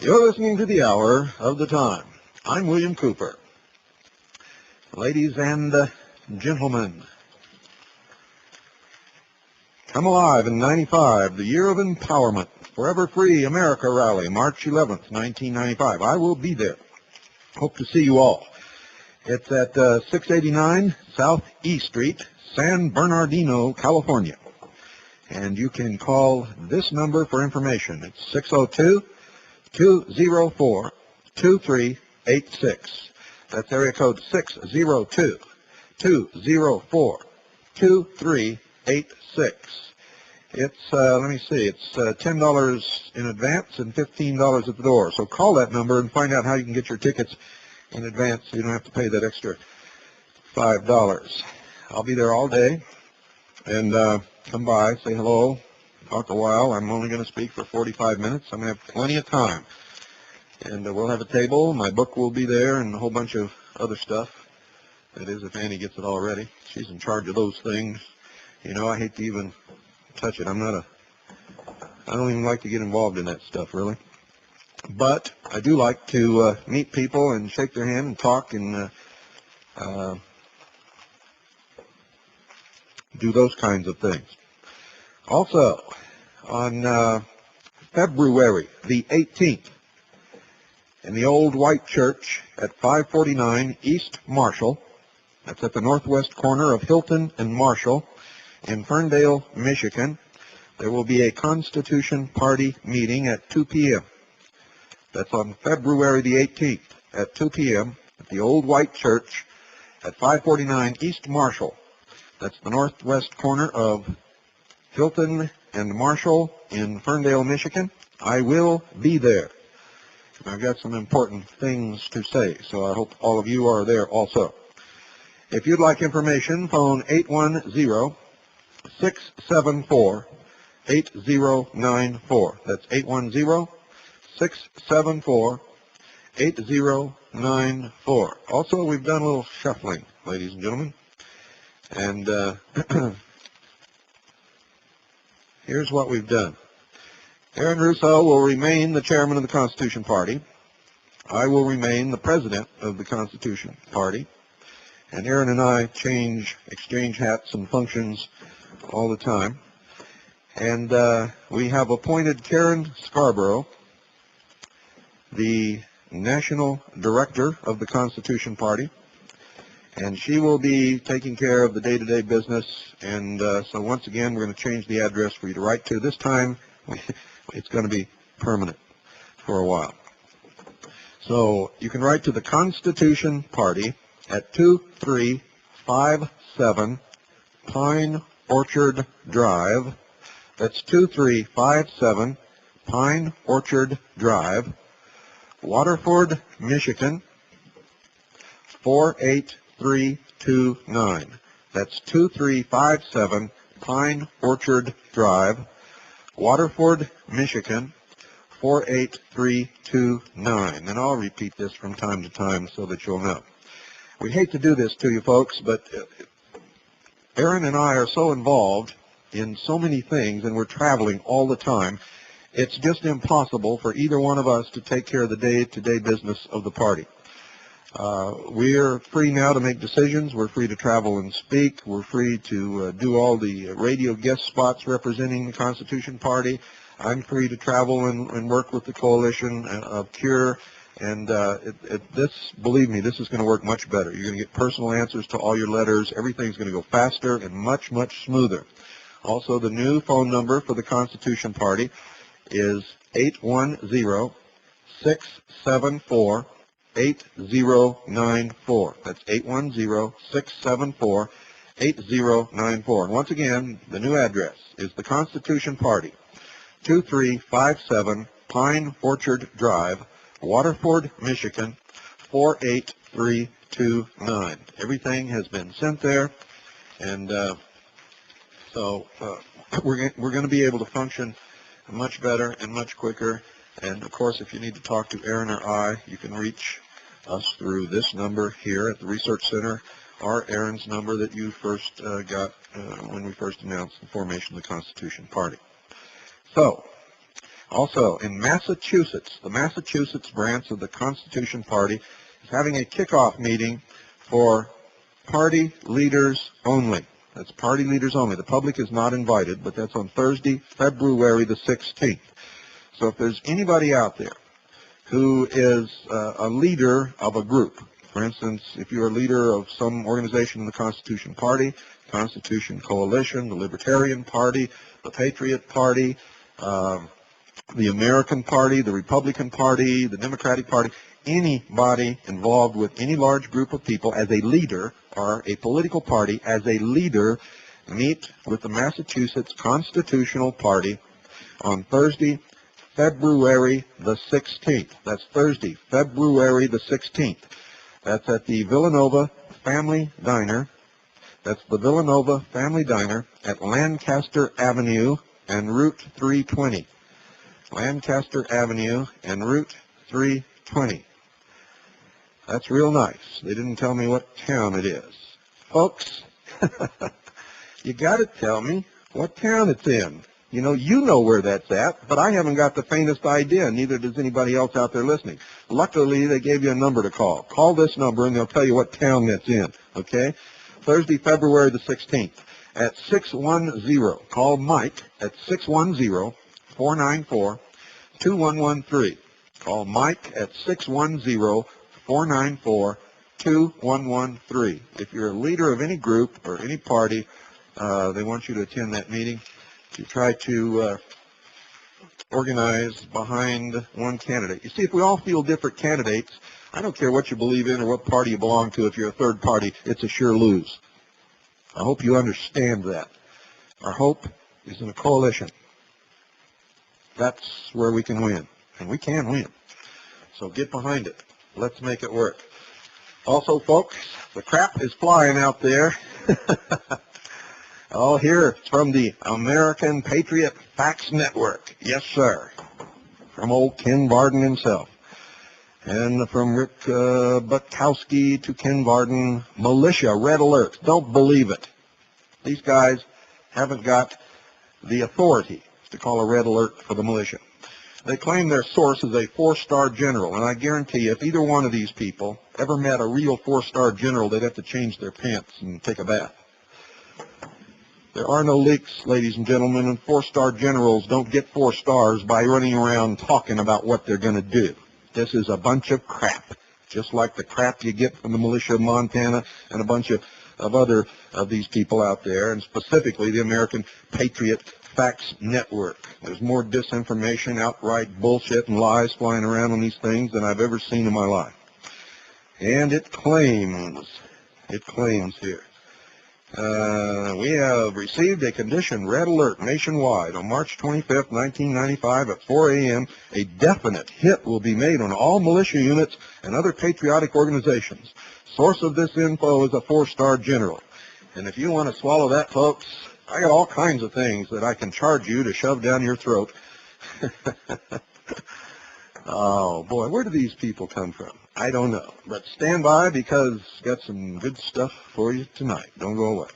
You're listening to the Hour of the Time. I'm William Cooper. Ladies and gentlemen, come alive in 95, the year of empowerment. Forever Free America Rally, March 11th, 1995. I will be there. Hope to see you all. It's at 689 South E Street, San Bernardino, California. And you can call this number for information. It's 602-204-2386. That's area code 602-204-2386. It's, let me see, it's $10 in advance and $15 at the door. So call that number and find out how you can get your tickets in advance so you don't have to pay that extra $5. I'll be there all day. And come by, say hello, talk a while. I'm only going to speak for 45 minutes. I'm going to have plenty of time. And we'll have a table. My book will be there and a whole bunch of other stuff. That is, if Annie gets it all ready. She's in charge of those things. You know, I hate to even touch it. I don't even like to get involved in that stuff, really. But I do like to meet people and shake their hand and talk and do those kinds of things. Also, on February the 18th, in the old white church at 549 East Marshall, that's at the northwest corner of Hilton and Marshall in Ferndale, Michigan, there will be a Constitution Party meeting at 2 p.m. That's on February the 18th at 2 p.m. at the old white church at 549 East Marshall. That's the northwest corner of Hilton and Marshall in Ferndale, Michigan. I will be there. I've got some important things to say, so I hope all of you are there also. If you'd like information, phone 810-674-8094. That's 810-674-8094. Also, we've done a little shuffling, ladies and gentlemen. And here's what we've done. Aaron Russo will remain the chairman of the Constitution Party. I will remain the president of the Constitution Party. And Aaron and I exchange hats and functions all the time. And we have appointed Karen Scarborough, the national director of the Constitution Party. And she will be taking care of the day-to-day business. And so once again, we're going to change the address for you to write to. This time, it's going to be permanent for a while. So you can write to the Constitution Party at 2357 Pine Orchard Drive. That's 2357 Pine Orchard Drive, Waterford, Michigan, 48329. That's 2357 Pine Orchard Drive, Waterford, Michigan, 48329. And I'll repeat this from time to time so that you'll know. We hate to do this to you folks, but Aaron and I are so involved in so many things, and we're traveling all the time, it's just impossible for either one of us to take care of the day-to-day business of the party. We're free now to make decisions. We're free to travel and speak. We're free to do all the radio guest spots representing the Constitution Party. I'm free to travel and work with the coalition of CURE. And believe me, this is going to work much better. You're going to get personal answers to all your letters. Everything's going to go faster and much, much smoother. Also, the new phone number for the Constitution Party is 810-674-8094. That's 810-674-8094. And once again, the new address is the Constitution Party, 2357 Pine Orchard Drive, Waterford, Michigan, 48329. Everything has been sent there, and so we're going to be able to function much better and much quicker. And, of course, if you need to talk to Aaron or I, you can reach us through this number here at the Research Center, or Aaron's number that you first got when we first announced the formation of the Constitution Party. So Also, in Massachusetts, the Massachusetts branch of the Constitution Party is having a kickoff meeting for party leaders only. That's party leaders only. The public is not invited, but that's on Thursday, February the 16th. So if there's anybody out there who is a leader of a group, for instance, if you're a leader of some organization in the Constitution Party, Constitution Coalition, the Libertarian Party, the Patriot Party, the American Party, the Republican Party, the Democratic Party, anybody involved with any large group of people as a leader or a political party as a leader, meet with the Massachusetts Constitutional Party on Thursday, February the 16th. That's Thursday, February the 16th. That's at the Villanova Family Diner. That's the Villanova Family Diner at Lancaster Avenue and Route 320. Lancaster Avenue and Route 320. That's real nice. They didn't tell me what town it is. Folks, you got to tell me what town it's in. You know where that's at, but I haven't got the faintest idea, neither does anybody else out there listening. Luckily, they gave you a number to call. Call this number, and they'll tell you what town that's in, okay? Thursday, February the 16th at 610. Call Mike at 610-494-2113. Call Mike at 610-494-2113. If you're a leader of any group or any party, they want you to attend that meeting. To try to organize behind one candidate. You see, if we all feel different candidates, I don't care what you believe in or what party you belong to. If you're a third party, it's a sure lose. I hope you understand that. Our hope is in a coalition. That's where we can win, and we can win. So get behind it. Let's make it work. Also, folks, the crap is flying out there. I'll hear from the American Patriot Facts Network. Yes, sir. From old Ken Varden himself. And from Rick Butkowski to Ken Varden, Militia, red alert. Don't believe it. These guys haven't got the authority to call a red alert for the militia. They claim their source is a 4-star general, and I guarantee you, if either one of these people ever met a real 4-star general, they'd have to change their pants and take a bath. There are no leaks, ladies and gentlemen, and 4-star generals don't get 4 stars by running around talking about what they're going to do. This is a bunch of crap, just like the crap you get from the militia of Montana and a bunch of other of these people out there, and specifically the American Patriot Facts Network. There's more disinformation, outright bullshit and lies flying around on these things than I've ever seen in my life. And it claims here, we have received a condition red alert nationwide on March 25th, 1995 at 4 a.m. A definite hit will be made on all militia units and other patriotic organizations. Source of this info is a 4-star general. And if you want to swallow that, folks, I got all kinds of things that I can charge you to shove down your throat. Oh, boy, where do these people come from? I don't know. But stand by because I've got some good stuff for you tonight. Don't go away.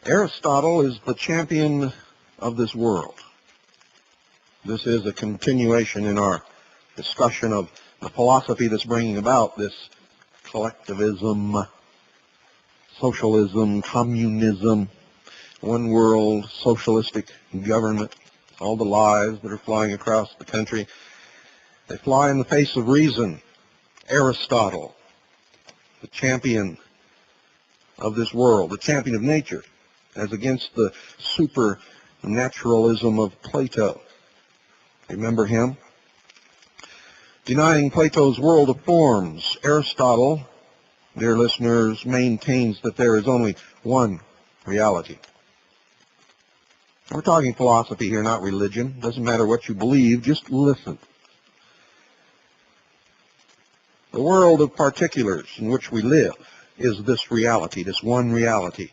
Aristotle is the champion of this world. This is a continuation in our discussion of the philosophy that's bringing about this collectivism, socialism, communism, one world, socialistic government, all the lies that are flying across the country. They fly in the face of reason. Aristotle, the champion of this world, the champion of nature, as against the supernaturalism of Plato. Remember him? Denying Plato's world of forms, Aristotle, dear listeners, maintains that there is only one reality. We're talking philosophy here, not religion. Doesn't matter what you believe, just listen. The world of particulars in which we live is this reality, this one reality.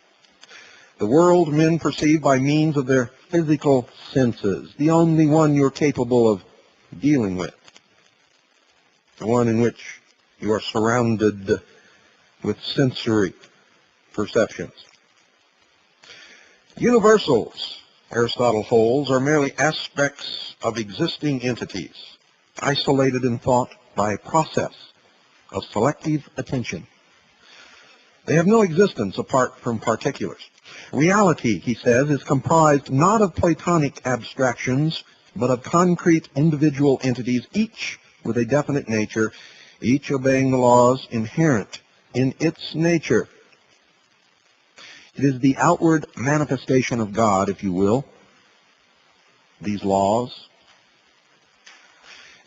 The world men perceive by means of their physical senses, the only one you're capable of dealing with, the one in which you are surrounded with sensory perceptions. Universals, Aristotle holds, are merely aspects of existing entities, isolated in thought by a process of selective attention. They have no existence apart from particulars. Reality, he says, is comprised not of Platonic abstractions, but of concrete individual entities, each with a definite nature, each obeying the laws inherent in its nature. It is the outward manifestation of God, if you will, these laws.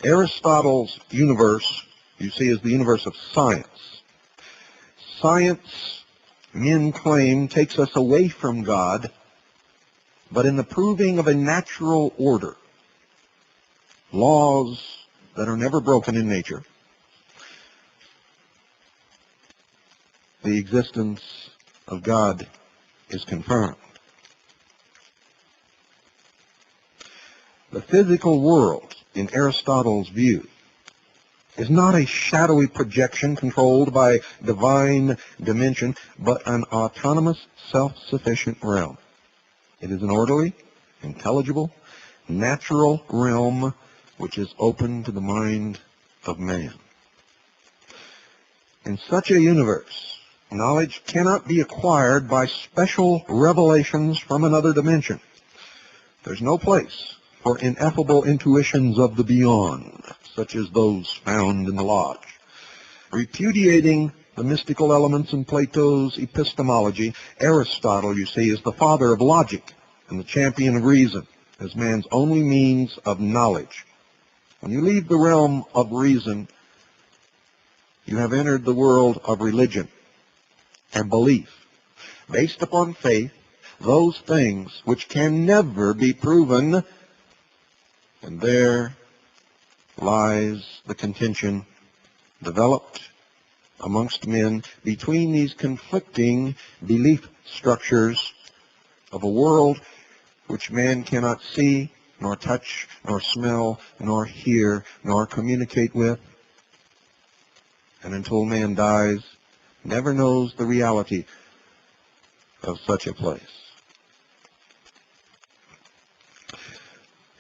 Aristotle's universe, you see, is the universe of science. Science, men claim, takes us away from God, but in the proving of a natural order, laws that are never broken in nature, the existence of God is confirmed. The physical world, in Aristotle's view, is not a shadowy projection controlled by divine dimension, but an autonomous, self-sufficient realm. It is an orderly, intelligible, natural realm which is open to the mind of man. In such a universe, knowledge cannot be acquired by special revelations from another dimension. There's no place for ineffable intuitions of the beyond, such as those found in the Lodge. Repudiating the mystical elements in Plato's epistemology, Aristotle, you see, is the father of logic and the champion of reason as man's only means of knowledge. When you leave the realm of reason, you have entered the world of religion and belief, based upon faith, those things which can never be proven, and there lies the contention developed amongst men between these conflicting belief structures of a world which man cannot see, nor touch, nor smell, nor hear, nor communicate with, and until man dies, never knows the reality of such a place.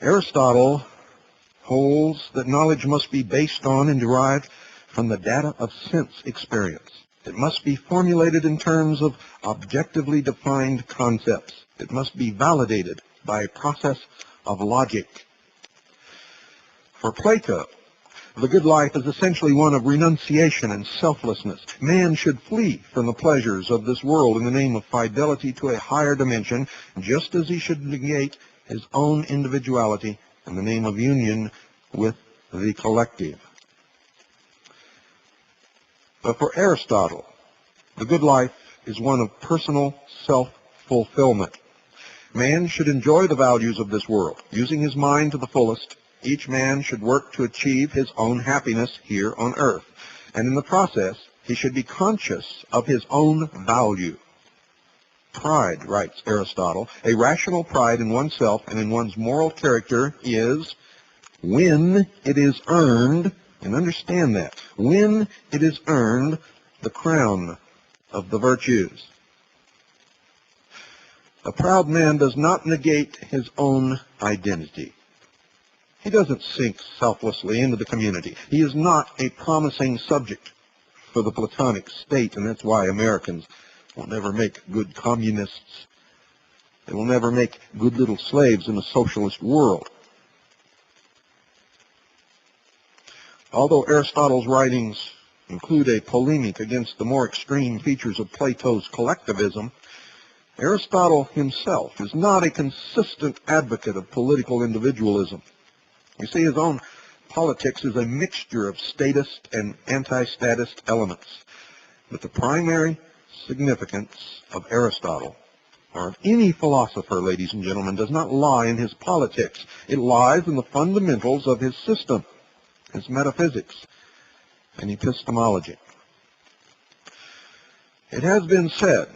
Aristotle holds that knowledge must be based on and derived from the data of sense experience. It must be formulated in terms of objectively defined concepts. It must be validated by a process of logic. For Plato, the good life is essentially one of renunciation and selflessness. Man should flee from the pleasures of this world in the name of fidelity to a higher dimension, just as he should negate his own individuality in the name of union with the collective. But for Aristotle, the good life is one of personal self-fulfillment. Man should enjoy the values of this world, using his mind to the fullest. Each man should work to achieve his own happiness here on earth, and in the process, he should be conscious of his own value. Pride, writes Aristotle, a rational pride in oneself and in one's moral character is when it is earned, and understand that, when it is earned the crown of the virtues. A proud man does not negate his own identity. He doesn't sink selflessly into the community. He is not a promising subject for the Platonic state, and that's why Americans will never make good communists. They will never make good little slaves in a socialist world. Although Aristotle's writings include a polemic against the more extreme features of Plato's collectivism, Aristotle himself is not a consistent advocate of political individualism. You see, his own politics is a mixture of statist and anti-statist elements. But the primary significance of Aristotle, or of any philosopher, ladies and gentlemen, does not lie in his politics. It lies in the fundamentals of his system, his metaphysics, and epistemology. It has been said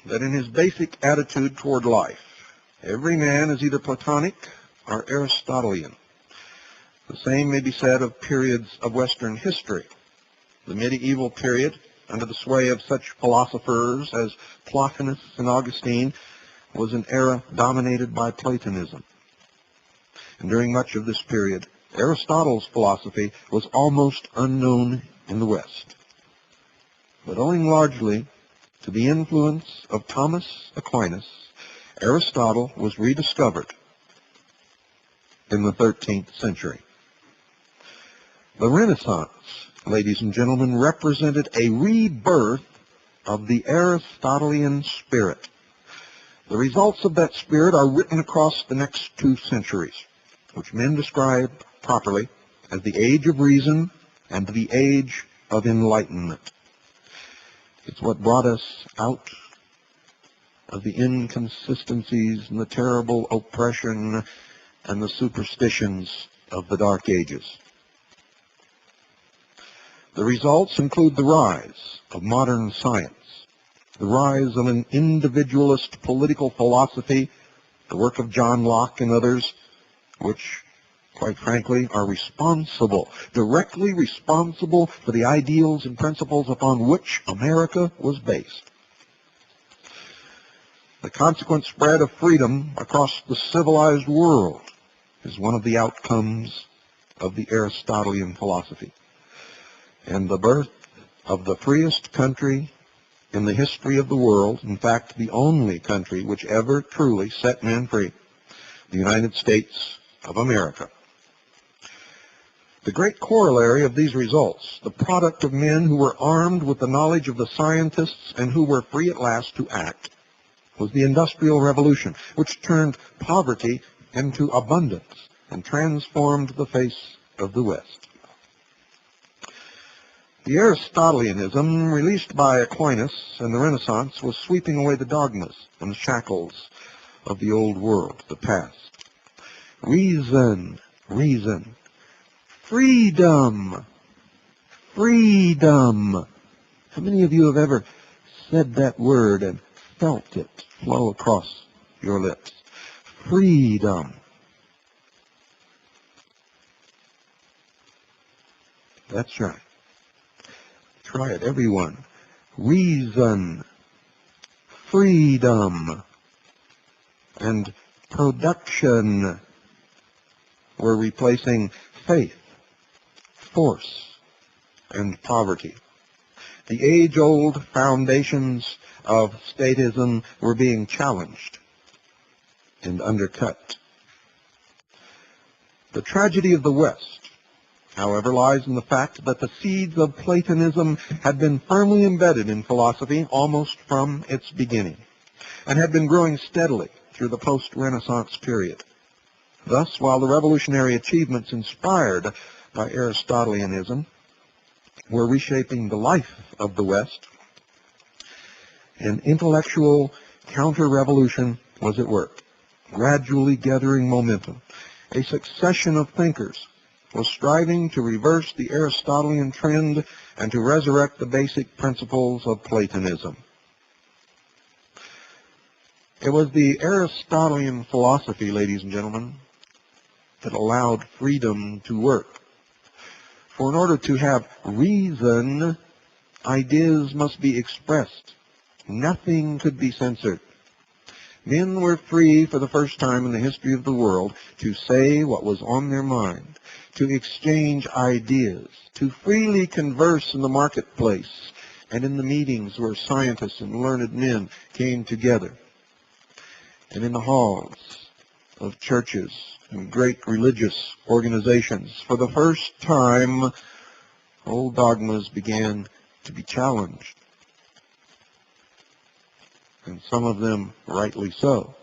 that in his basic attitude toward life, every man is either Platonic or Aristotelian. The same may be said of periods of Western history. The medieval period, under the sway of such philosophers as Plotinus and Augustine, was an era dominated by Platonism. And during much of this period, Aristotle's philosophy was almost unknown in the West. But owing largely to the influence of Thomas Aquinas, Aristotle was rediscovered in the 13th century. The Renaissance, ladies and gentlemen, represented a rebirth of the Aristotelian spirit. The results of that spirit are written across the next 2 centuries, which men describe properly as the age of reason and the age of enlightenment. It's what brought us out of the inconsistencies and the terrible oppression and the superstitions of the Dark Ages. The results include the rise of modern science, the rise of an individualist political philosophy, the work of John Locke and others, which, quite frankly, are responsible, directly responsible for the ideals and principles upon which America was based. The consequent spread of freedom across the civilized world is one of the outcomes of the Aristotelian philosophy. And the birth of the freest country in the history of the world, in fact, the only country which ever truly set men free, the United States of America. The great corollary of these results, the product of men who were armed with the knowledge of the scientists and who were free at last to act, was the Industrial Revolution, which turned poverty into abundance and transformed the face of the West. The Aristotelianism released by Aquinas and the Renaissance was sweeping away the dogmas and the shackles of the old world, the past. Reason, reason. Freedom, freedom. How many of you have ever said that word and felt it flow across your lips? Freedom. That's right. Try it, everyone. Reason, freedom, and production were replacing faith, force, and poverty. The age-old foundations of statism were being challenged and undercut. The tragedy of the West, however, lies in the fact that the seeds of Platonism had been firmly embedded in philosophy almost from its beginning, and had been growing steadily through the post-Renaissance period. Thus, while the revolutionary achievements inspired by Aristotelianism were reshaping the life of the West, an intellectual counter-revolution was at work, gradually gathering momentum. A succession of thinkers was striving to reverse the Aristotelian trend and to resurrect the basic principles of Platonism. It was the Aristotelian philosophy, ladies and gentlemen, that allowed freedom to work. For in order to have reason, ideas must be expressed. Nothing could be censored. Men were free for the first time in the history of the world to say what was on their mind, to exchange ideas, to freely converse in the marketplace and in the meetings where scientists and learned men came together, and in the halls of churches and great religious organizations. For the first time, old dogmas began to be challenged, and some of them rightly so.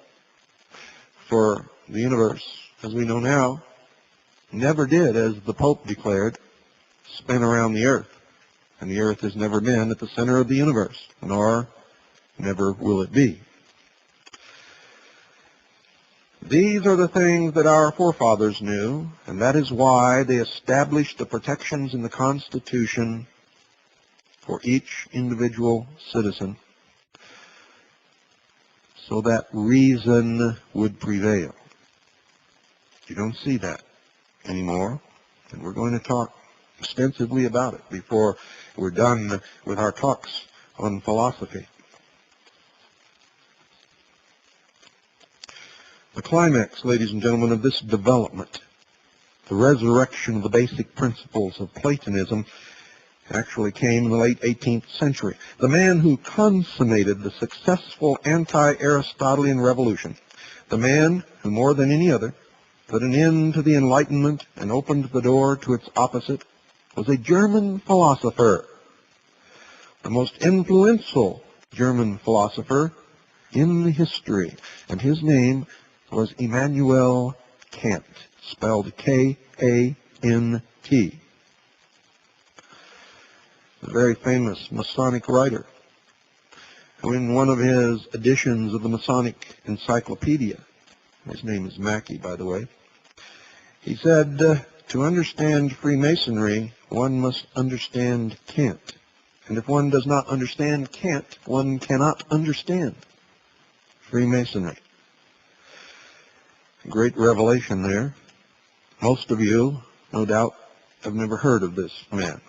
For the universe, as we know now, never did, as the Pope declared, spin around the earth. And the earth has never been at the center of the universe, nor never will it be. These are the things that our forefathers knew, and that is why they established the protections in the Constitution for each individual citizen, so that reason would prevail. You don't see that anymore, and we're going to talk extensively about it before we're done with our talks on philosophy. The climax, ladies and gentlemen, of this development, the resurrection of the basic principles of Platonism, actually came in the late 18th century. The man who consummated the successful anti-Aristotelian revolution, the man who more than any other put an end to the Enlightenment and opened the door to its opposite, was a German philosopher, the most influential German philosopher in history, and his name was Immanuel Kant, spelled K-A-N-T. A very famous Masonic writer, who in one of his editions of the Masonic Encyclopedia, his name is Mackey, by the way, he said, to understand Freemasonry, one must understand Kant. And if one does not understand Kant, one cannot understand Freemasonry. Great revelation there. Most of you, no doubt, have never heard of this man.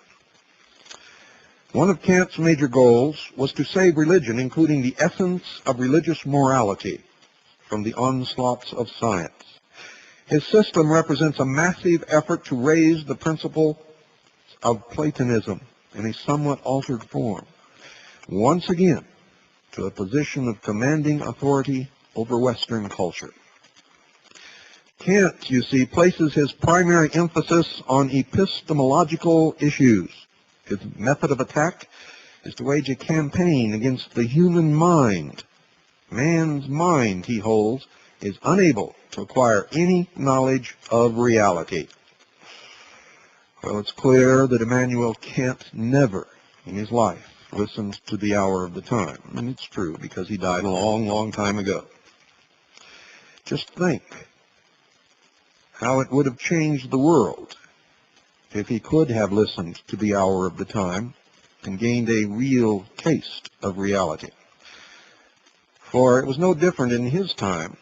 One of Kant's major goals was to save religion, including the essence of religious morality, from the onslaughts of science. His system represents a massive effort to raise the principle of Platonism in a somewhat altered form, once again to a position of commanding authority over Western culture. Kant, you see, places his primary emphasis on epistemological issues. His method of attack is to wage a campaign against the human mind. Man's mind, he holds, is unable to acquire any knowledge of reality. Well, it's clear that Immanuel Kant never in his life listened to the hour of the time. And it's true, because he died a long, long time ago. Just think how it would have changed the world if he could have listened to the hour of the time and gained a real taste of reality. For it was no different in his time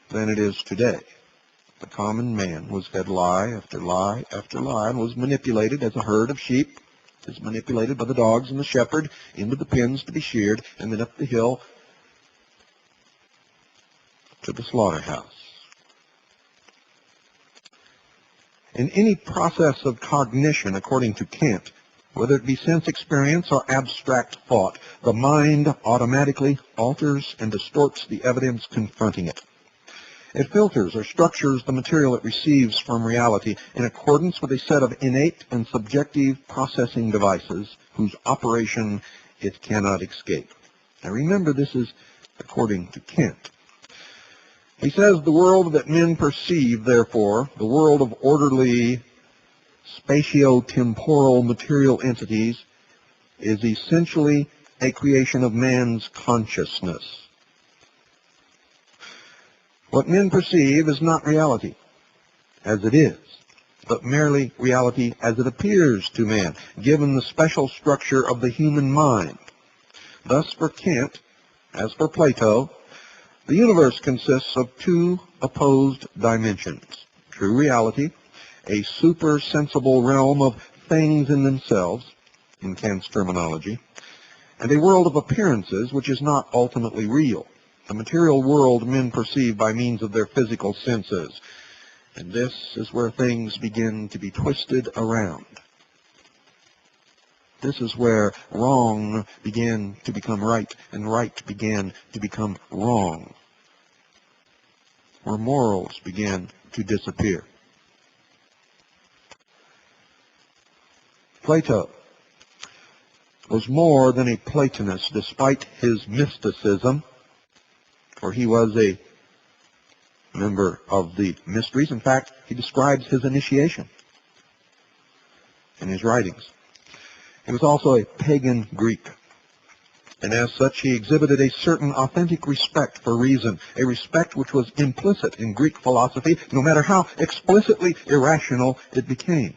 than it is today. The common man was fed lie after lie after lie and was manipulated as a herd of sheep is manipulated by the dogs and the shepherd into the pens to be sheared and then up the hill to the slaughterhouse. In any process of cognition, according to Kant, whether it be sense experience or abstract thought, the mind automatically alters and distorts the evidence confronting it. It filters or structures the material it receives from reality in accordance with a set of innate and subjective processing devices whose operation it cannot escape. Now remember, this is according to Kant. He says the world that men perceive, therefore, the world of orderly spatio-temporal material entities, is essentially a creation of man's consciousness. What men perceive is not reality as it is, but merely reality as it appears to man, given the special structure of the human mind. Thus, for Kant, as for Plato, the universe consists of two opposed dimensions: true reality, a supersensible realm of things in themselves, in Kant's terminology, and a world of appearances which is not ultimately real, the material world men perceive by means of their physical senses. And this is where things begin to be twisted around. This is where wrong began to become right, and right began to become wrong, where morals began to disappear. Plato was more than a Platonist despite his mysticism, for he was a member of the mysteries. In fact, he describes his initiation in his writings. He was also a pagan Greek, and as such he exhibited a certain authentic respect for reason, a respect which was implicit in Greek philosophy, no matter how explicitly irrational it became.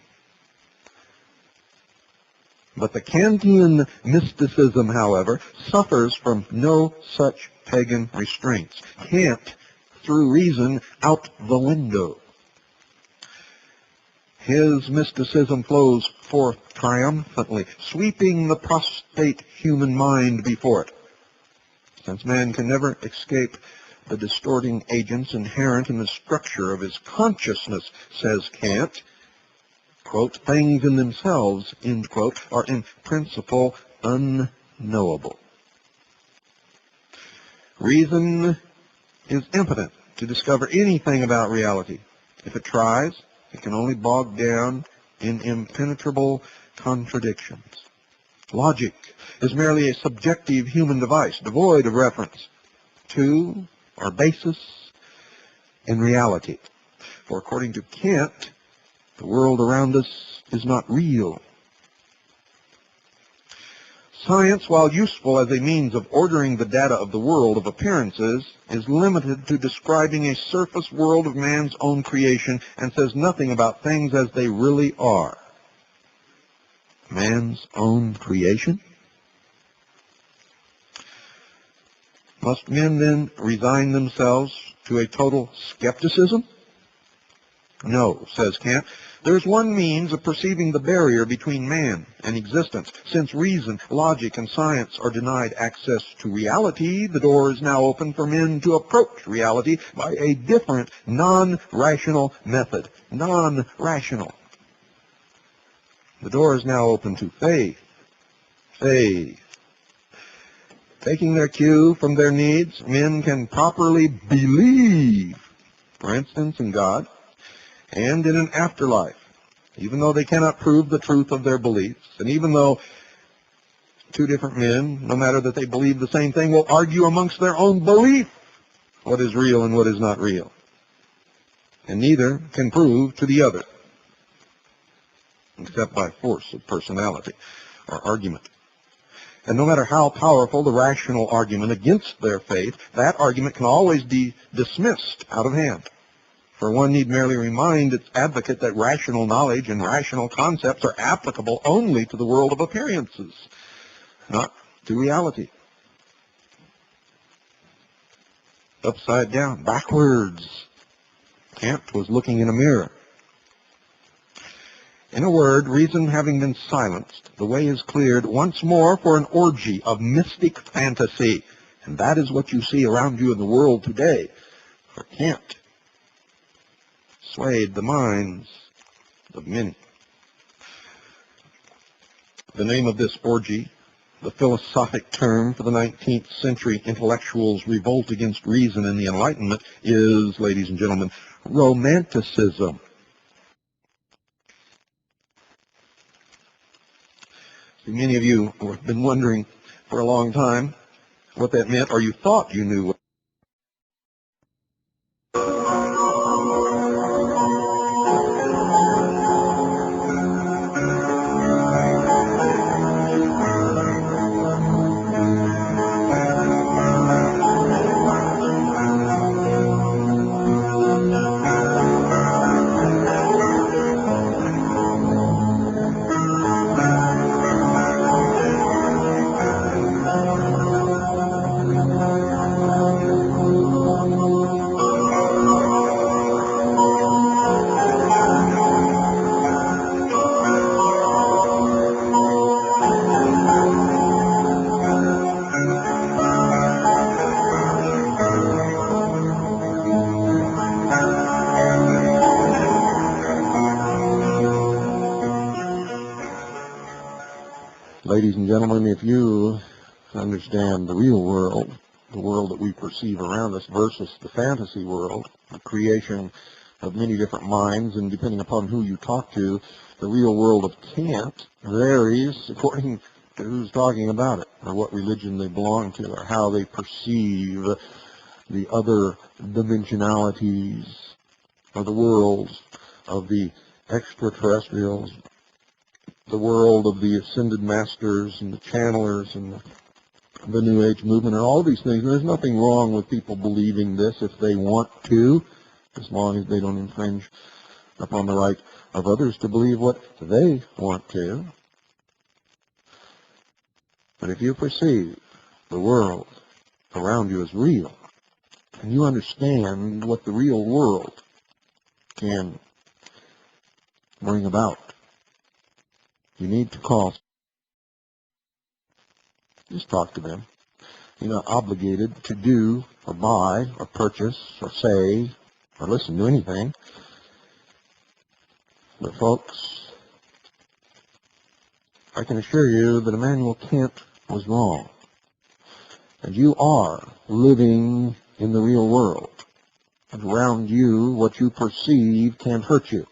But the Kantian mysticism, however, suffers from no such pagan restraints. Kant threw reason out the window. His mysticism flows forth triumphantly, sweeping the prostrate human mind before it. Since man can never escape the distorting agents inherent in the structure of his consciousness, says Kant, quote, things in themselves, end quote, are in principle unknowable. Reason is impotent to discover anything about reality. If it tries, it can only bog down in impenetrable contradictions. Logic is merely a subjective human device, devoid of reference to or basis in reality. For according to Kant, the world around us is not real. Science, while useful as a means of ordering the data of the world of appearances, is limited to describing a surface world of man's own creation and says nothing about things as they really are. Man's own creation? Must men then resign themselves to a total skepticism? No, says Kant. There is one means of perceiving the barrier between man and existence. Since reason, logic, and science are denied access to reality, the door is now open for men to approach reality by a different, non-rational method. Non-rational. The door is now open to faith. Faith. Taking their cue from their needs, men can properly believe, for instance, in God, and in an afterlife, even though they cannot prove the truth of their beliefs, and even though two different men, no matter that they believe the same thing, will argue amongst their own belief what is real and what is not real. And neither can prove to the other, except by force of personality or argument. And no matter how powerful the rational argument against their faith, that argument can always be dismissed out of hand. For one need merely remind its advocate that rational knowledge and rational concepts are applicable only to the world of appearances, not to reality. Upside down, backwards. Kant was looking in a mirror. In a word, reason having been silenced, the way is cleared once more for an orgy of mystic fantasy. And that is what you see around you in the world today. For Kant swayed the minds of many. The name of this orgy, the philosophic term for the 19th century intellectuals' revolt against reason and the Enlightenment, is, ladies and gentlemen, Romanticism. Many of you have been wondering for a long time what that meant, or you thought you knew what. Ladies and gentlemen, if you understand the real world, the world that we perceive around us versus the fantasy world, the creation of many different minds, and depending upon who you talk to, the real world of Kant varies according to who's talking about it, or what religion they belong to, or how they perceive the other dimensionalities of the worlds of the extraterrestrials, the world of the ascended masters and the channelers and the New Age movement, and all these things. And there's nothing wrong with people believing this if they want to, as long as they don't infringe upon the right of others to believe what they want to. But if you perceive the world around you as real, and you understand what the real world can bring about, you need to call. Just talk to them. You're not obligated to do or buy or purchase or say or listen to anything. But folks, I can assure you that Immanuel Kant was wrong. And you are living in the real world. And around you, what you perceive can hurt you.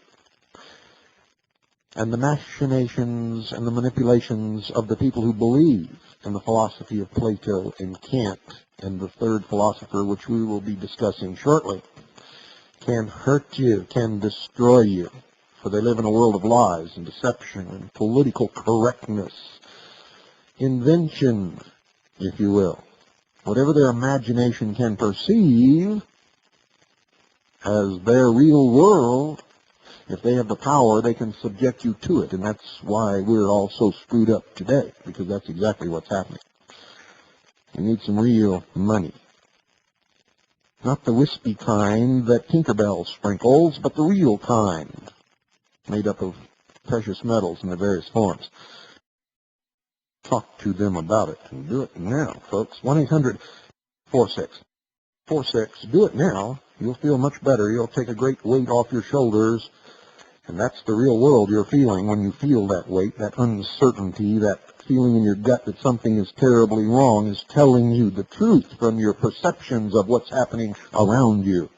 And the machinations and the manipulations of the people who believe in the philosophy of Plato and Kant and the third philosopher, which we will be discussing shortly, can hurt you, can destroy you. For they live in a world of lies and deception and political correctness, invention, if you will. Whatever their imagination can perceive as their real world, if they have the power, they can subject you to it. And that's why we're all so screwed up today, because that's exactly what's happening. You need some real money. Not the wispy kind that Tinkerbell sprinkles, but the real kind, made up of precious metals in their various forms. Talk to them about it, and do it now, folks. 1-800-46-46. Do it now. You'll feel much better. You'll take a great weight off your shoulders. And that's the real world you're feeling when you feel that weight, that uncertainty, that feeling in your gut that something is terribly wrong is telling you the truth from your perceptions of what's happening around you.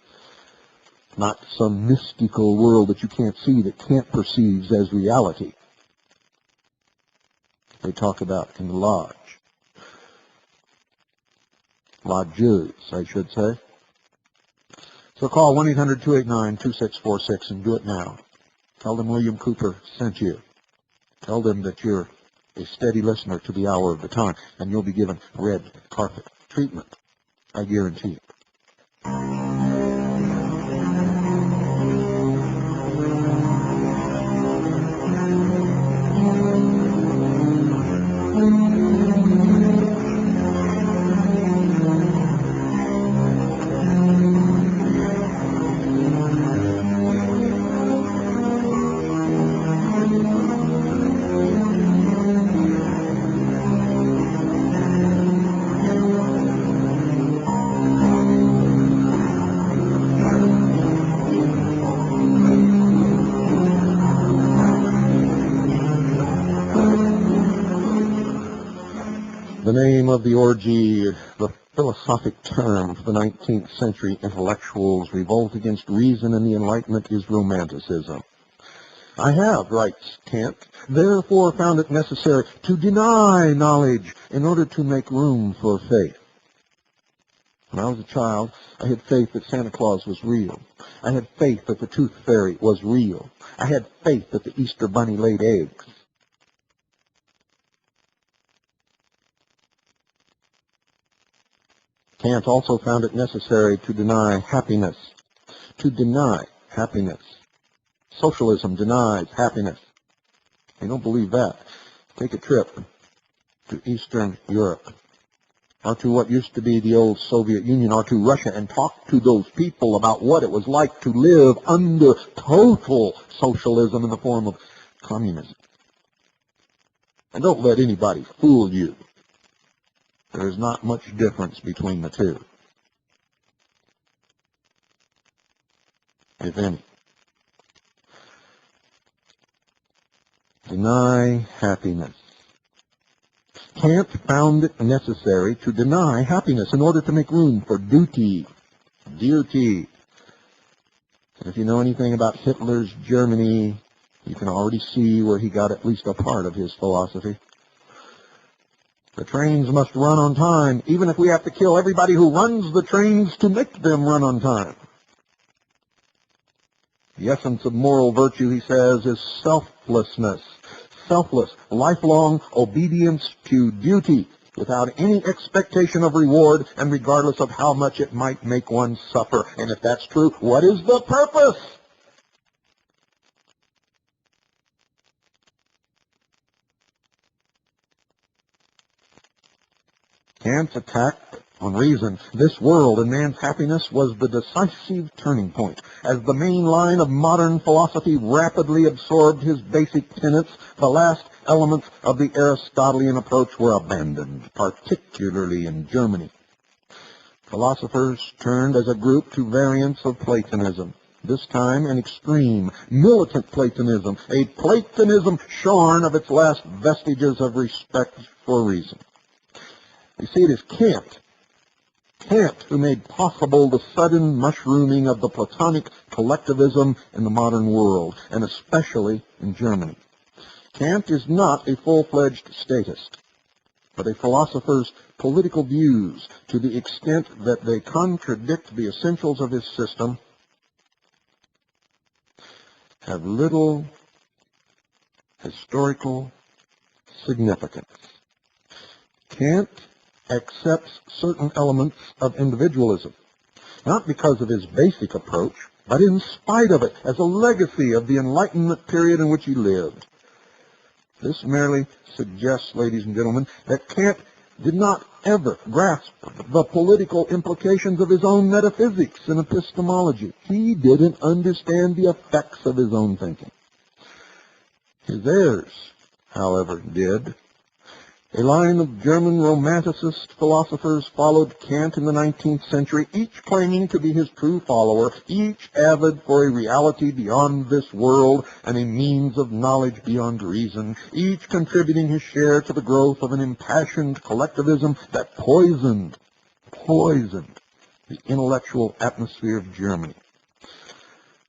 Not some mystical world that you can't see, that Kant perceives as reality. They talk about in the lodge. Lodges, I should say. So call 1-800-289-2646 and do it now. Tell them William Cooper sent you. Tell them that you're a steady listener to the hour of the time, and you'll be given red carpet treatment. I guarantee it. The name of the orgy, the philosophic term for the 19th century intellectuals' revolt against reason and the Enlightenment, is Romanticism. I have, writes Kant, therefore found it necessary to deny knowledge in order to make room for faith. When I was a child, I had faith that Santa Claus was real. I had faith that the Tooth Fairy was real. I had faith that the Easter Bunny laid eggs. Kant also found it necessary to deny happiness. To deny happiness. Socialism denies happiness. They don't believe that. Take a trip to Eastern Europe, or to what used to be the old Soviet Union, or to Russia, and talk to those people about what it was like to live under total socialism in the form of communism. And don't let anybody fool you. There's not much difference between the two, if any. Deny happiness. Kant found it necessary to deny happiness in order to make room for duty. Duty. And if you know anything about Hitler's Germany, you can already see where he got at least a part of his philosophy. The trains must run on time, even if we have to kill everybody who runs the trains to make them run on time. The essence of moral virtue, he says, is selflessness. Selfless, lifelong obedience to duty without any expectation of reward and regardless of how much it might make one suffer. And if that's true, what is the purpose? Kant's attack on reason, this world and man's happiness, was the decisive turning point. As the main line of modern philosophy rapidly absorbed his basic tenets, the last elements of the Aristotelian approach were abandoned, particularly in Germany. Philosophers turned as a group to variants of Platonism, this time an extreme, militant Platonism, a Platonism shorn of its last vestiges of respect for reason. You see, it is Kant who made possible the sudden mushrooming of the Platonic collectivism in the modern world, and especially in Germany. Kant is not a full-fledged statist, but a philosopher's political views, to the extent that they contradict the essentials of his system, have little historical significance. Kant accepts certain elements of individualism, not because of his basic approach, but in spite of it, as a legacy of the Enlightenment period in which he lived. This merely suggests, ladies and gentlemen, that Kant did not ever grasp the political implications of his own metaphysics and epistemology. He didn't understand the effects of his own thinking. His heirs, however, did. A line of German Romanticist philosophers followed Kant in the 19th century, each claiming to be his true follower, each avid for a reality beyond this world and a means of knowledge beyond reason, each contributing his share to the growth of an impassioned collectivism that poisoned the intellectual atmosphere of Germany.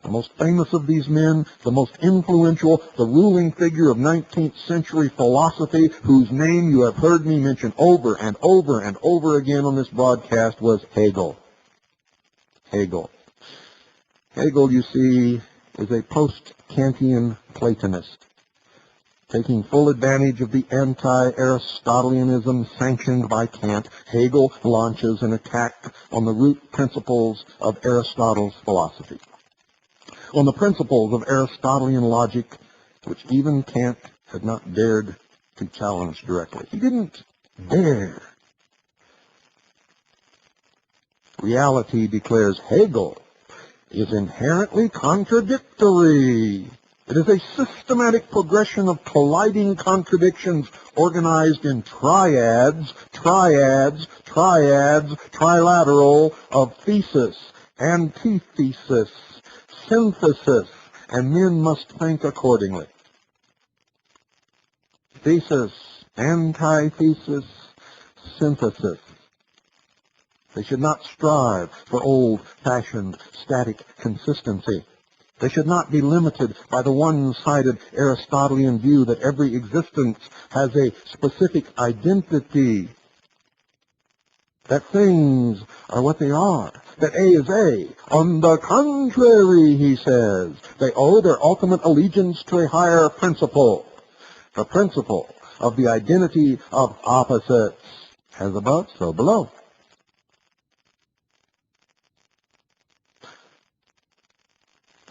The most famous of these men, the most influential, the ruling figure of 19th century philosophy, whose name you have heard me mention over and over and over again on this broadcast, was Hegel. Hegel, you see, is a post-Kantian Platonist, taking full advantage of the anti-Aristotelianism sanctioned by Kant. Hegel launches an attack on the root principles of Aristotle's philosophy, on the principles of Aristotelian logic, which even Kant had not dared to challenge directly. He didn't dare. Reality, declares Hegel, is inherently contradictory. It is a systematic progression of colliding contradictions organized in triads, trilateral of thesis, antithesis, synthesis, and men must think accordingly. Thesis, antithesis, synthesis. They should not strive for old-fashioned static consistency. They should not be limited by the one-sided Aristotelian view that every existence has a specific identity, that things are what they are, that A is A. On the contrary, he says, they owe their ultimate allegiance to a higher principle, the principle of the identity of opposites, as above, so below.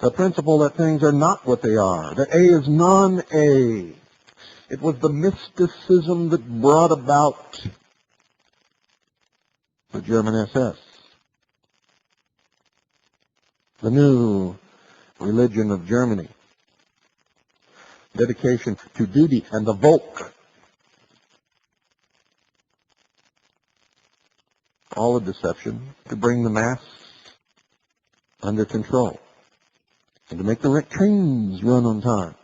The principle that things are not what they are, that A is non-A. It was the mysticism that brought about the German SS, the new religion of Germany, dedication to duty, and the Volk. All a deception to bring the mass under control and to make the trains run on time.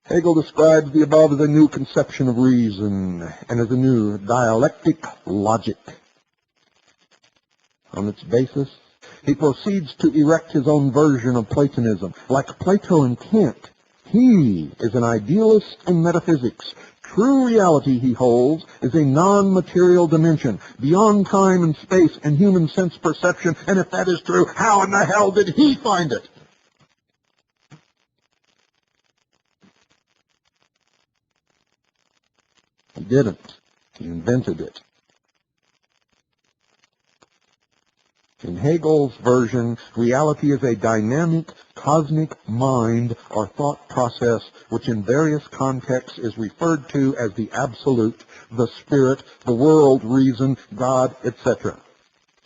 Hegel describes the above as a new conception of reason and as a new dialectic logic. On its basis, he proceeds to erect his own version of Platonism. Like Plato and Kant, he is an idealist in metaphysics. True reality, he holds, is a non-material dimension, beyond time and space and human sense perception. And if that is true, how in the hell did he find it? He didn't. He invented it. In Hegel's version, reality is a dynamic, cosmic mind or thought process which in various contexts is referred to as the absolute, the spirit, the world, reason, God, etc.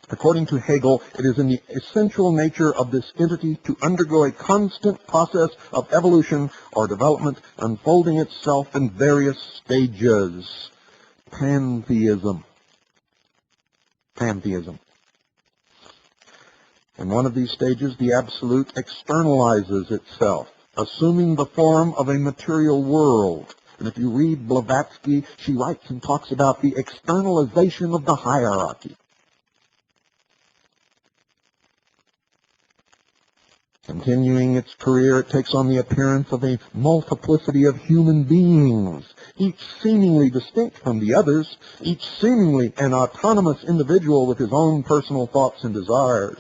According to Hegel, it is in the essential nature of this entity to undergo a constant process of evolution or development, unfolding itself in various stages. Pantheism. Pantheism. In one of these stages, the absolute externalizes itself, assuming the form of a material world. And if you read Blavatsky, she writes and talks about the externalization of the hierarchy. Continuing its career, it takes on the appearance of a multiplicity of human beings, each seemingly distinct from the others, each seemingly an autonomous individual with his own personal thoughts and desires.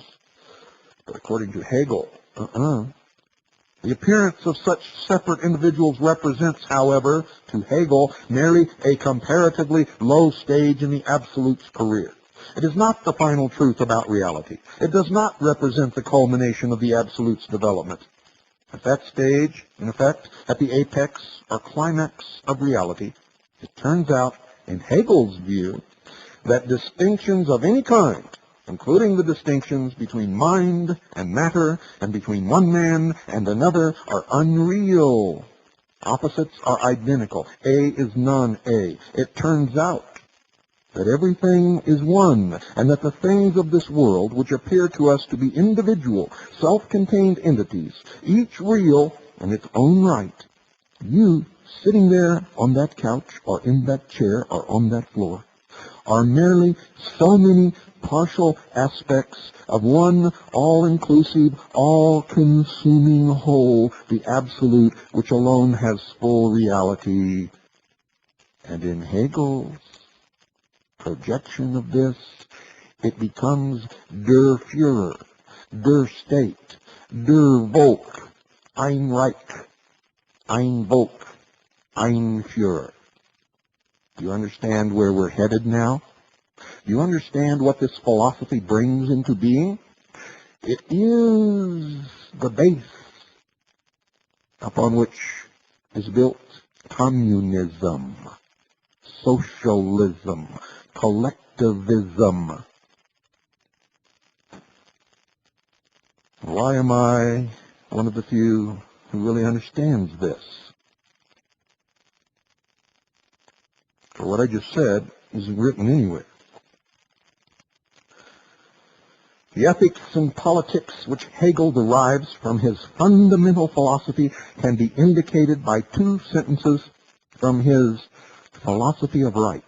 But according to Hegel, the appearance of such separate individuals represents, however, to Hegel, merely a comparatively low stage in the Absolute's career. It is not the final truth about reality. It does not represent the culmination of the Absolute's development. At that stage, in effect, at the apex or climax of reality, it turns out, in Hegel's view, that distinctions of any kind, including the distinctions between mind and matter and between one man and another, are unreal. Opposites are identical. A is non-A. It turns out that everything is one, and that the things of this world, which appear to us to be individual, self-contained entities, each real in its own right, you sitting there on that couch or in that chair or on that floor, are merely so many partial aspects of one all-inclusive, all-consuming whole, the Absolute, which alone has full reality. And in Hegel's projection of this, it becomes der Führer, der State, der Volk, ein Reich, ein Volk, ein Führer. Do you understand where we're headed now? Do you understand what this philosophy brings into being? It is the base upon which is built communism, socialism, collectivism. Why am I one of the few who really understands this? For what I just said isn't written anywhere. The ethics and politics which Hegel derives from his fundamental philosophy can be indicated by two sentences from his Philosophy of Right.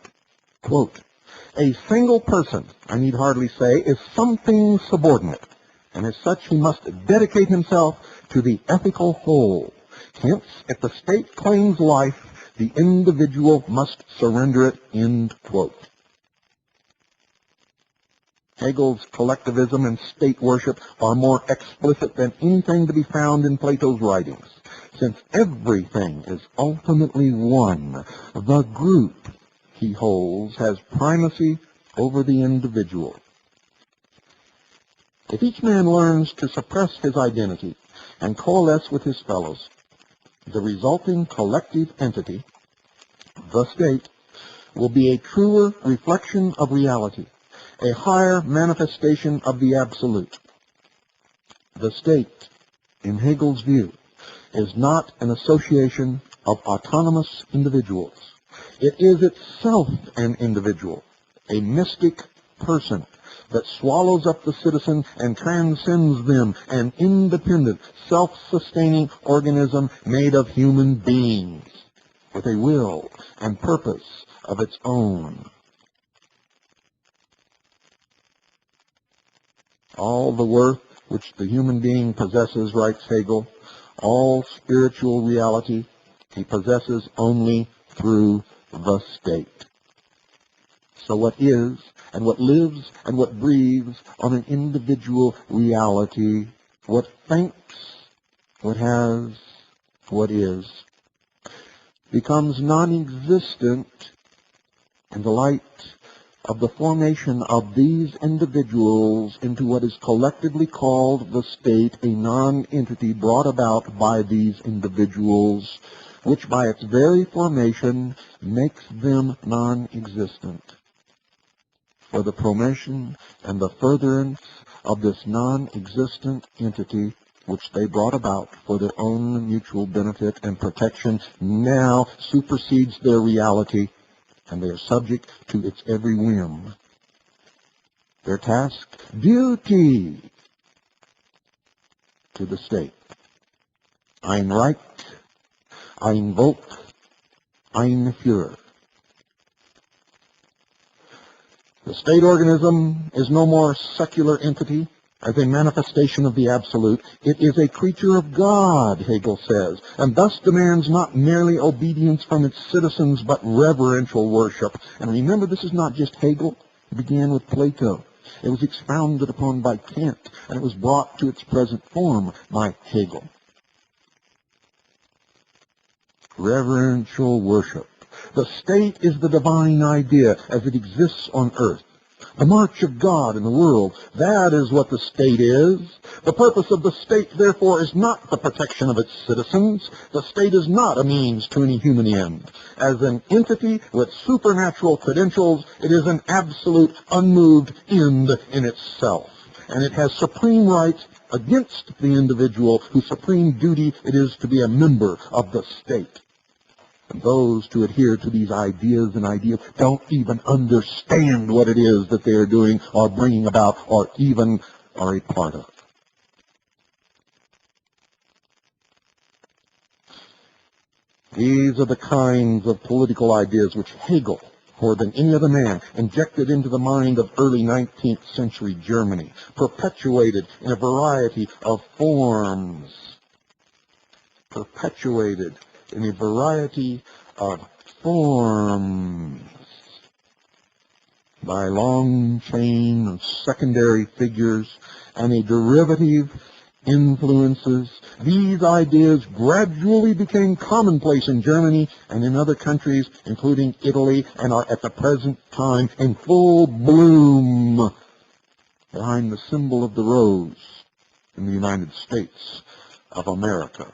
Quote, "A single person, I need hardly say, is something subordinate, and as such he must dedicate himself to the ethical whole. Hence, if the state claims life, the individual must surrender it," end quote. Hegel's collectivism and state worship are more explicit than anything to be found in Plato's writings. Since everything is ultimately one, the group, he holds, has primacy over the individual. If each man learns to suppress his identity and coalesce with his fellows, the resulting collective entity, the state, will be a truer reflection of reality, a higher manifestation of the Absolute. The state, in Hegel's view, is not an association of autonomous individuals. It is itself an individual, a mystic person, that swallows up the citizen and transcends them, an independent, self-sustaining organism made of human beings with a will and purpose of its own. All the worth which the human being possesses, writes Hegel, all spiritual reality he possesses only through the state. So what is, and what lives, and what breathes on an individual reality, what thinks, what has, what is, becomes non-existent in the light of the formation of these individuals into what is collectively called the state, a non-entity brought about by these individuals, which by its very formation makes them non-existent. For the promotion and the furtherance of this non-existent entity which they brought about for their own mutual benefit and protection now supersedes their reality, and they are subject to its every whim. Their task, duty to the state. Ein Reich, ein Volk, ein Führer. The state organism is no more a secular entity as a manifestation of the absolute. It is a creature of God, Hegel says, and thus demands not merely obedience from its citizens, but reverential worship. And remember, this is not just Hegel. It began with Plato. It was expounded upon by Kant, and it was brought to its present form by Hegel. Reverential worship. The state is the divine idea as it exists on earth. The march of God in the world, that is what the state is. The purpose of the state, therefore, is not the protection of its citizens. The state is not a means to any human end. As an entity with supernatural credentials, it is an absolute, unmoved end in itself. And it has supreme rights against the individual whose supreme duty it is to be a member of the state. And those who adhere to these ideas and ideals don't even understand what it is that they are doing or bringing about or even are a part of. These are the kinds of political ideas which Hegel, more than any other man, injected into the mind of early 19th century Germany, perpetuated in a variety of forms. By a long chain of secondary figures and a derivative influences. These ideas gradually became commonplace in Germany and in other countries, including Italy, and are at the present time in full bloom behind the symbol of the rose in the United States of America.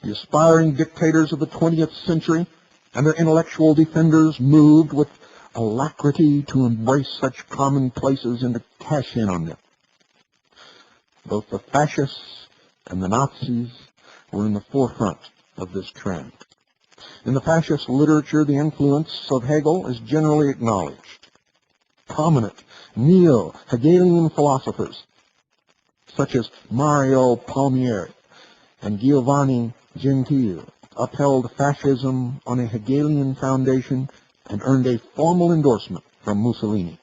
The aspiring dictators of the 20th century and their intellectual defenders moved with alacrity to embrace such commonplaces and to cash in on them. Both the fascists and the Nazis were in the forefront of this trend. In the fascist literature, the influence of Hegel is generally acknowledged. Prominent neo-Hegelian philosophers, such as Mario Palmieri and Giovanni Gentile, upheld fascism on a Hegelian foundation and earned a formal endorsement from Mussolini.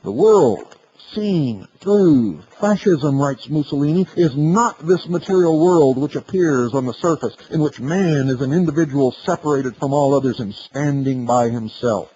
The world seen through fascism, writes Mussolini, is not this material world which appears on the surface, in which man is an individual separated from all others and standing by himself.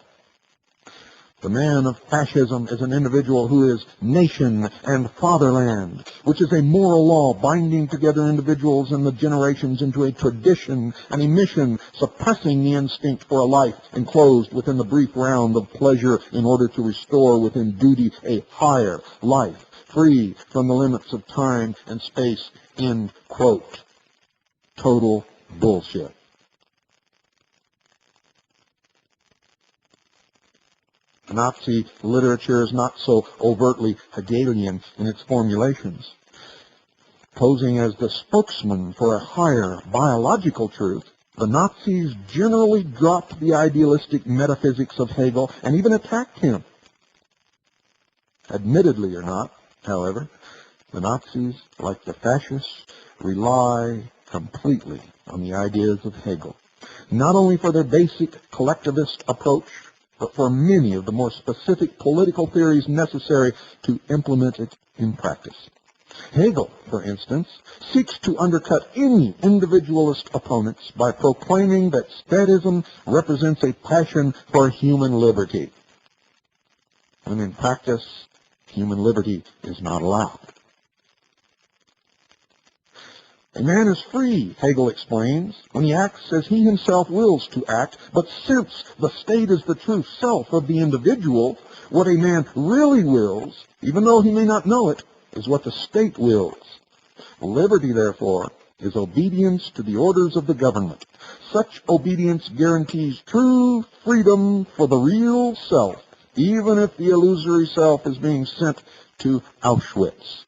The man of fascism is an individual who is nation and fatherland, which is a moral law binding together individuals and the generations into a tradition and a mission, suppressing the instinct for a life enclosed within the brief round of pleasure in order to restore within duty a higher life, free from the limits of time and space, end quote. Total bullshit. Nazi literature is not so overtly Hegelian in its formulations. Posing as the spokesman for a higher biological truth, the Nazis generally dropped the idealistic metaphysics of Hegel and even attacked him. Admittedly or not, however, the Nazis, like the fascists, rely completely on the ideas of Hegel, not only for their basic collectivist approach, but for many of the more specific political theories necessary to implement it in practice. Hegel, for instance, seeks to undercut any individualist opponents by proclaiming that statism represents a passion for human liberty, when in practice, human liberty is not allowed. A man is free, Hegel explains, when he acts as he himself wills to act, but since the state is the true self of the individual, what a man really wills, even though he may not know it, is what the state wills. Liberty, therefore, is obedience to the orders of the government. Such obedience guarantees true freedom for the real self, even if the illusory self is being sent to Auschwitz.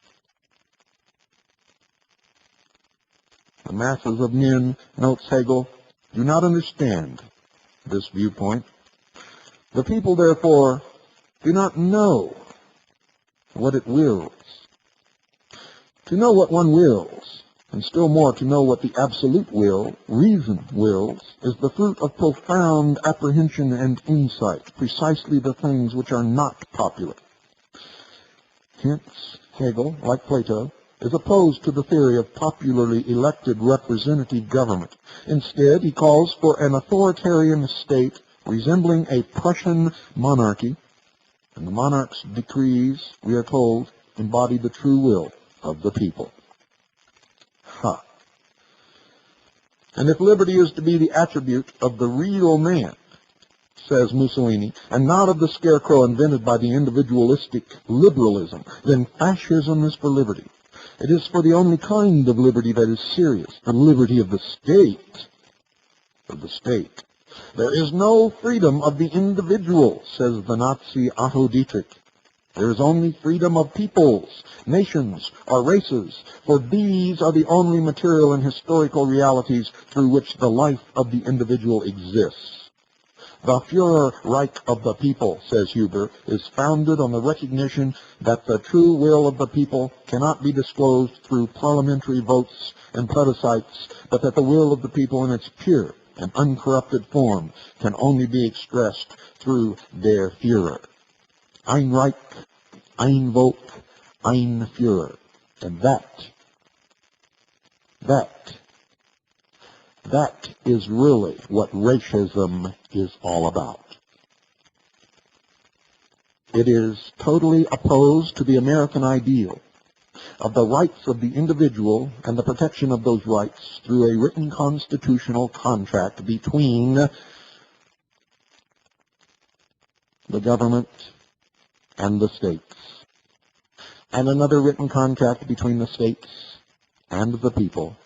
The masses of men, notes Hegel, do not understand this viewpoint. The people, therefore, do not know what it wills. To know what one wills, and still more to know what the absolute will, reason wills, is the fruit of profound apprehension and insight, precisely the things which are not popular. Hence, Hegel, like Plato, is opposed to the theory of popularly elected representative government. Instead, he calls for an authoritarian state resembling a Prussian monarchy, and the monarch's decrees, we are told, embody the true will of the people. And if liberty is to be the attribute of the real man, says Mussolini, and not of the scarecrow invented by the individualistic liberalism, then fascism is for liberty. It is for the only kind of liberty that is serious, the liberty of the state. There is no freedom of the individual, says the Nazi Otto Dietrich. There is only freedom of peoples, nations, or races, for these are the only material and historical realities through which the life of the individual exists. The Führerreich of the people, says Huber, is founded on the recognition that the true will of the people cannot be disclosed through parliamentary votes and plebiscites, but that the will of the people in its pure and uncorrupted form can only be expressed through their Führer. Ein Reich, ein Volk, ein Führer. And that is really what racism is all about. It is totally opposed to the American ideal of the rights of the individual and the protection of those rights through a written constitutional contract between the government and the states, and another written contract between the states and the people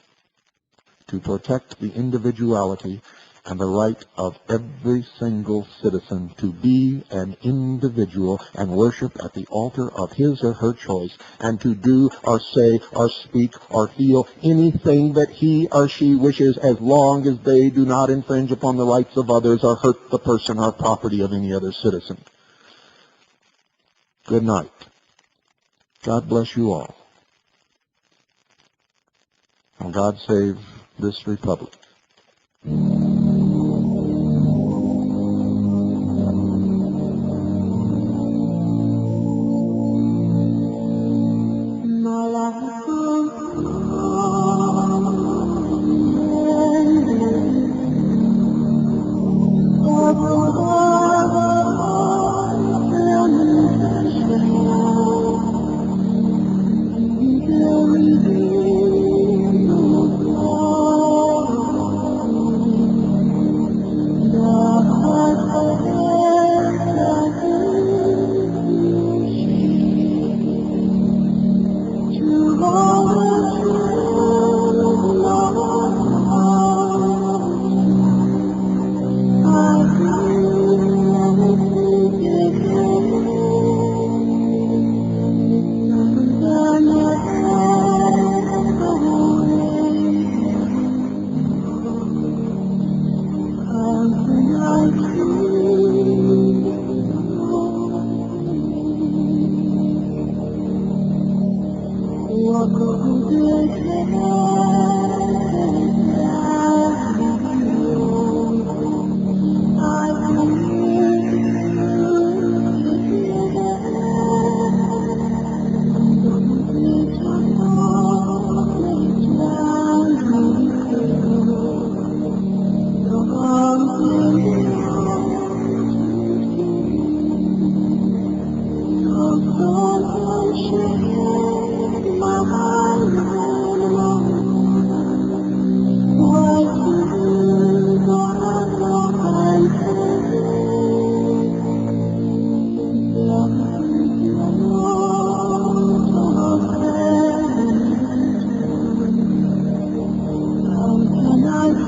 to protect the individuality and the right of every single citizen to be an individual and worship at the altar of his or her choice, and to do or say or speak or feel anything that he or she wishes, as long as they do not infringe upon the rights of others or hurt the person or property of any other citizen. Good night. God bless you all. And God save this republic. When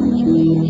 we dream,